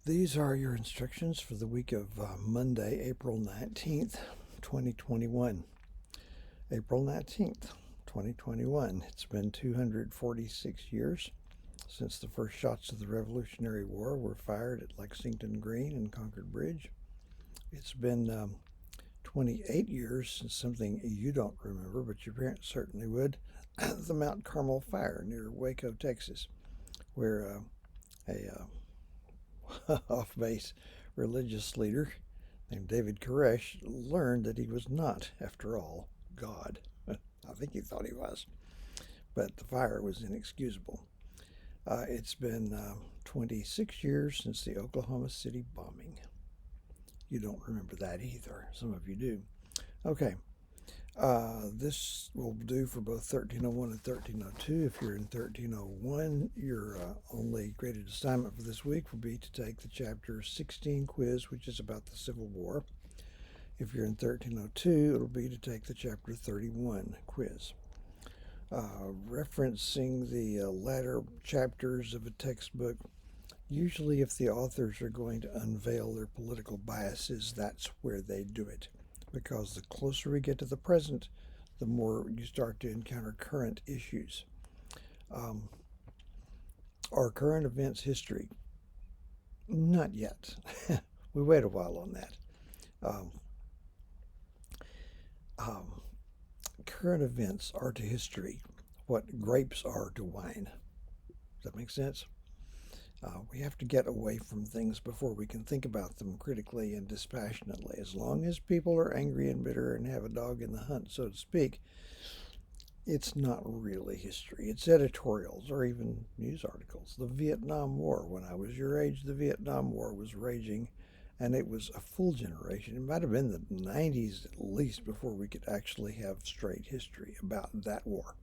These are your instructions for the week of Monday, April 19th, 2021. April 19th, 2021. It's been 246 years since the first shots of the Revolutionary War were fired at Lexington Green and Concord Bridge. It's been 28 years since something you don't remember, but your parents certainly would, the Mount Carmel fire near Waco, Texas, where a off-base religious leader named David Koresh learned that he was not, after all, God. I think he thought he was, but the fire was inexcusable. It's been 26 years since the Oklahoma City bombing. You don't remember that either. Some of you do. Okay, this will do for both 1301 and 1302. If you're in 1301, your only graded assignment for this week will be to take the Chapter 16 quiz, which is about the Civil War. If you're in 1302, it'll be to take the Chapter 31 quiz. Referencing the latter chapters of a textbook, usually if the authors are going to unveil their political biases, that's where they do it. Because the closer we get to the present, the more you start to encounter current issues. Our current events history? Not yet. We wait a while on that. Current events are to history what grapes are to wine. Does that make sense? We have to get away from things before we can think about them critically and dispassionately. As long as people are angry and bitter and have a dog in the hunt, so to speak, it's not really history. It's editorials or even news articles. The Vietnam War, when I was your age, the Vietnam War was raging, and it was a full generation. It might have been the 90s at least before we could actually have straight history about that war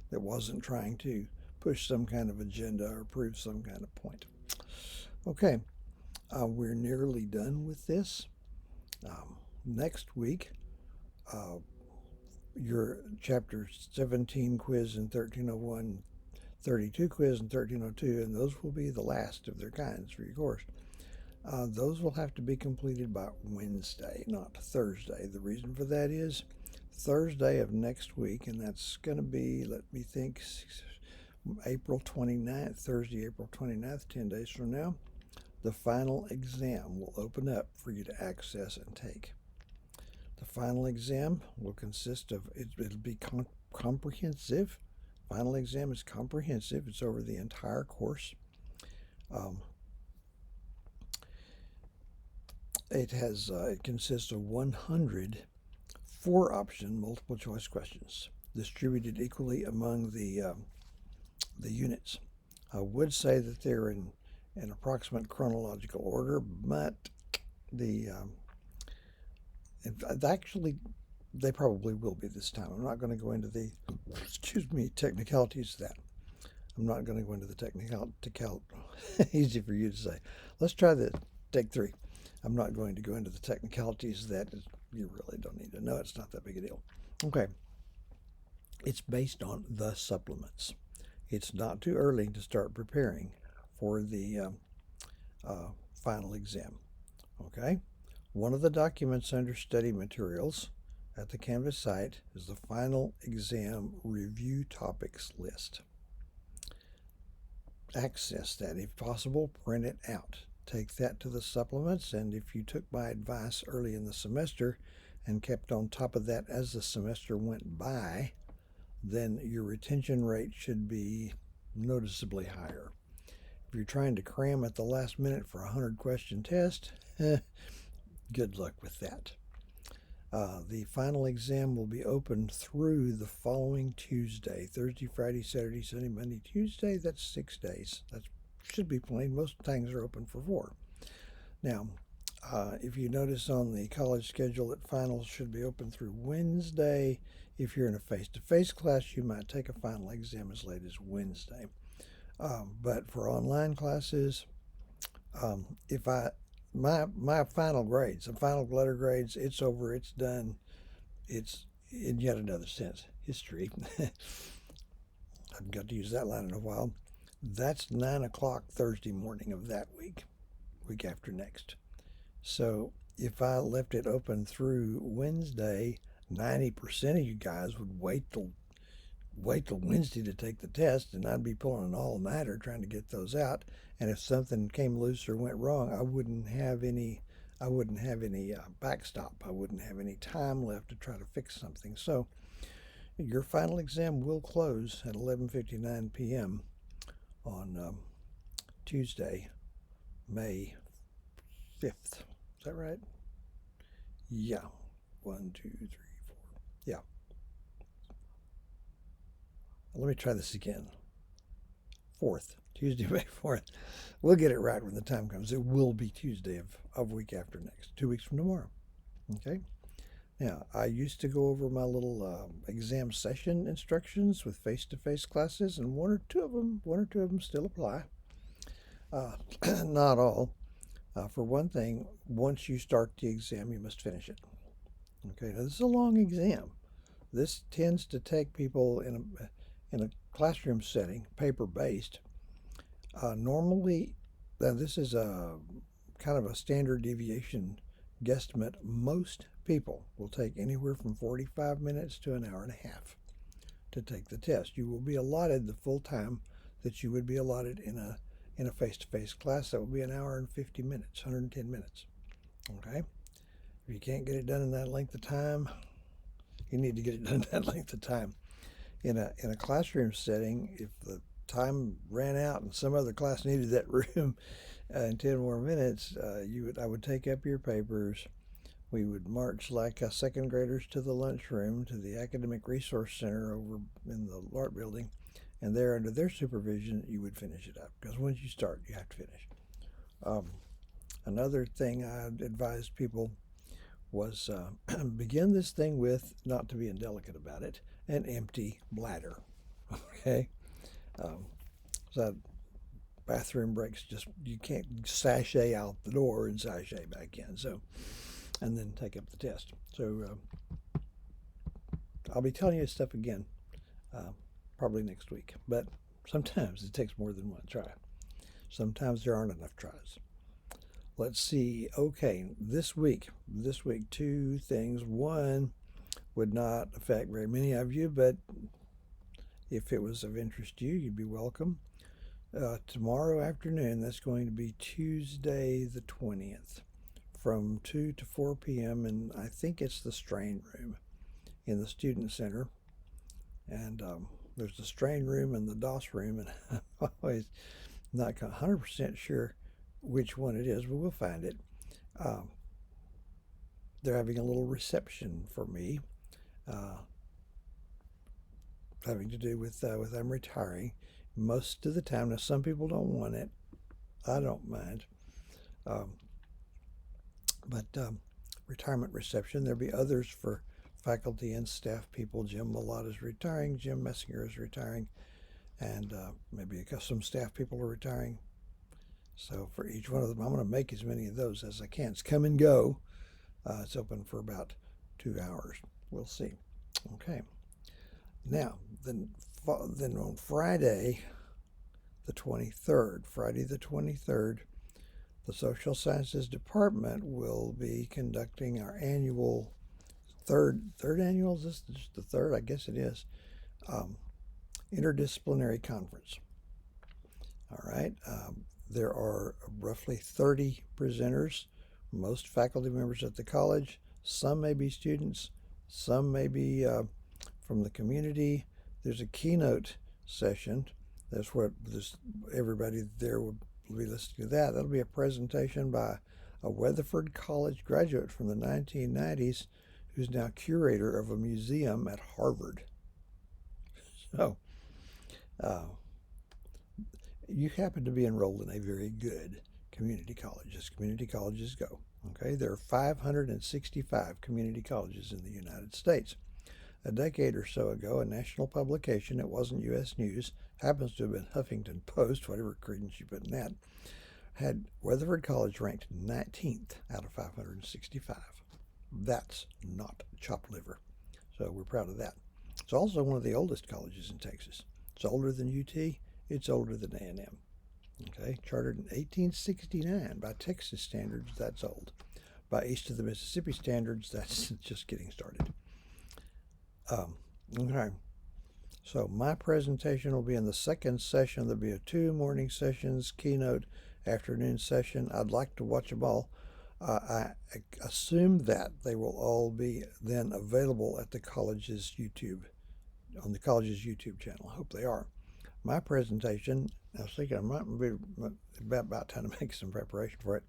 that wasn't trying to push some kind of agenda or prove some kind of point. Okay, we're nearly done with this. Next week, your Chapter 17 quiz in 1301, 32 quiz in 1302, and those will be the last of their kinds for your course. Those will have to be completed by Wednesday, not Thursday. The reason for that is Thursday of next week, and that's going to be, let me think, April 29th, Thursday, April 29th, 10 days from now, the final exam will open up for you to access and take. The final exam will consist of, it'll be comprehensive. Final exam is comprehensive. It's over the entire course. It consists of 100 4-option multiple choice questions distributed equally among the units. I would say that they're in an approximate chronological order, but actually they probably will be this time. I'm not going to go into the technicalities of that. I'm not going to go into the easy for you to say. Let's try the take 3. I'm not going to go into the technicalities that you really don't need to know. It's not that big a deal. Okay. It's based on the supplements. It's not too early to start preparing for the final exam. Okay? One of the documents under study materials at the Canvas site is the final exam review topics list. Access that if possible, print it out. Take that to the supplements, and if you took my advice early in the semester and kept on top of that as the semester went by, then your retention rate should be noticeably higher. If you're trying to cram at the last minute for a 100-question test, good luck with that. The final exam will be open through the following Tuesday, Thursday, Friday, Saturday, Sunday, Monday, Tuesday. That's 6 days. That should be plenty. Most times are open for 4. Now, if you notice on the college schedule that finals should be open through Wednesday. If you're in a face-to-face class, you might take a final exam as late as Wednesday. But for online classes, my final grades, the final letter grades, it's over, it's done. It's, in yet another sense, history. I've got to use that line in a while. That's 9 o'clock Thursday morning of that week. week after next. So if I left it open through Wednesday, 90% of you guys would wait till Wednesday to take the test, and I'd be pulling an all-nighter trying to get those out. And if something came loose or went wrong, I wouldn't have any backstop. I wouldn't have any time left to try to fix something. So your final exam will close at 11:59 p.m. on Tuesday, May 5th. Is that right? Yeah. 1, 2, 3, 4. Yeah. Let me try this again. 4th. Tuesday, May 4th. We'll get it right when the time comes. It will be Tuesday of week after next, 2 weeks from tomorrow. Okay? Now, I used to go over my little exam session instructions with face-to-face classes, and one or two of them still apply. Not all. For one thing, once you start the exam, you must finish it. Okay, now this is a long exam. This tends to take people in a classroom setting, paper-based. Normally, this is a kind of a standard deviation guesstimate. Most people will take anywhere from 45 minutes to an hour and a half to take the test. You will be allotted the full time that you would be allotted in a face-to-face class. That will be an hour and 50 minutes, 110 minutes. Okay? If you can't get it done in that length of time, you need to get it done in that length of time. In a classroom setting, if the time ran out and some other class needed that room in 10 more minutes, I would take up your papers. We would march like second graders to the lunchroom, to the Academic Resource Center over in the Art Building, and there, under their supervision, you would finish it up. Because once you start, you have to finish. Another thing I advised people was begin this thing with, not to be indelicate about it, an empty bladder. Okay? So bathroom breaks, just you can't sashay out the door and sashay back in. So, and then take up the test. So I'll be telling you stuff again, probably next week. But sometimes it takes more than one try. Sometimes there aren't enough tries. Let's see. Okay, this week, two things. One would not affect very many of you, but if it was of interest to you, you'd be welcome. Tomorrow afternoon, that's going to be Tuesday the 20th, from 2 to 4 p.m., and I think it's the Strain Room in the Student Center. And there's the Strain Room and the DOS Room, and I'm always not 100% sure which one it is, but we'll find it. They're having a little reception for me, having to do with I'm retiring most of the time. Now, some people don't want it. I don't mind. But retirement reception. There'll be others for faculty and staff people. Jim Malott is retiring. Jim Messinger is retiring. And maybe some staff people are retiring. So for each one of them, I'm going to make as many of those as I can. It's come and go. It's open for about 2 hours. We'll see. Okay. Now, then on Friday the 23rd, the Social Sciences Department will be conducting our annual third annual. Is this the third? I guess it is. Interdisciplinary conference. All right. There are roughly 30 presenters, most faculty members at the college. Some may be students, some may be from the community. There's a keynote session. That's what everybody there will be listening to that. That'll be a presentation by a Weatherford College graduate from the 1990s who's now curator of a museum at Harvard. So, you happen to be enrolled in a very good community college, as community colleges go. Okay, there are 565 community colleges in the United States. A decade or so ago, a national publication, it wasn't U.S. News, happens to have been Huffington Post, whatever credence you put in that, had Weatherford College ranked 19th out of 565. That's not chopped liver. So we're proud of that. It's also one of the oldest colleges in Texas. It's older than UT. It's older than A&M. Okay, chartered in 1869 by Texas standards, that's old. By east of the Mississippi standards, that's just getting started. Okay, so my presentation will be in the second session. There'll be 2 morning sessions, keynote, afternoon session. I'd like to watch them all. I assume that they will all be then available at the college's YouTube, on the college's YouTube channel. I hope they are. My presentation, I was thinking I might be about time to make some preparation for it.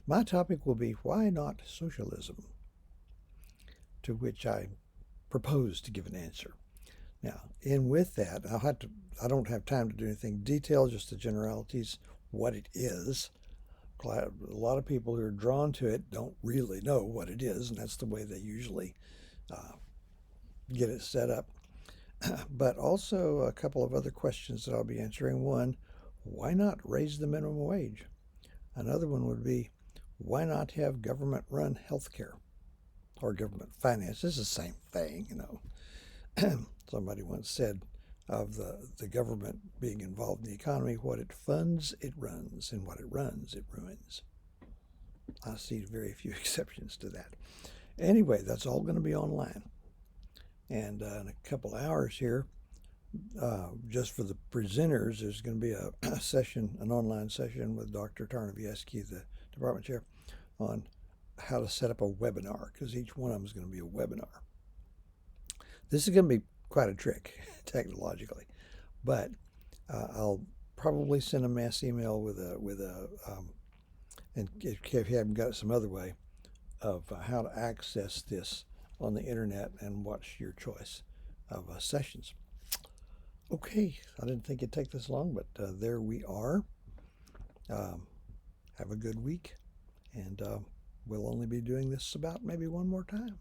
My topic will be why not socialism, to which I propose to give an answer. Now, in with that, I don't have time to do anything detailed, just the generalities, what it is. A lot of people who are drawn to it don't really know what it is, and that's the way they usually get it set up. But also a couple of other questions that I'll be answering. One, why not raise the minimum wage? Another one would be, why not have government-run health care or government finance? It's the same thing, you know. Somebody once said of the government being involved in the economy, what it funds, it runs, and what it runs, it ruins. I see very few exceptions to that. Anyway, that's all going to be online. And in a couple hours here, just for the presenters, there's going to be a session, an online session with Dr. Tarnavieski, the department chair, on how to set up a webinar, because each one of them is going to be a webinar. This is going to be quite a trick technologically, but I'll probably send a mass email and if you haven't got some other way of how to access this on the internet and watch your choice of sessions. Okay, I didn't think it'd take this long, but there we are. Have a good week, and we'll only be doing this about maybe one more time.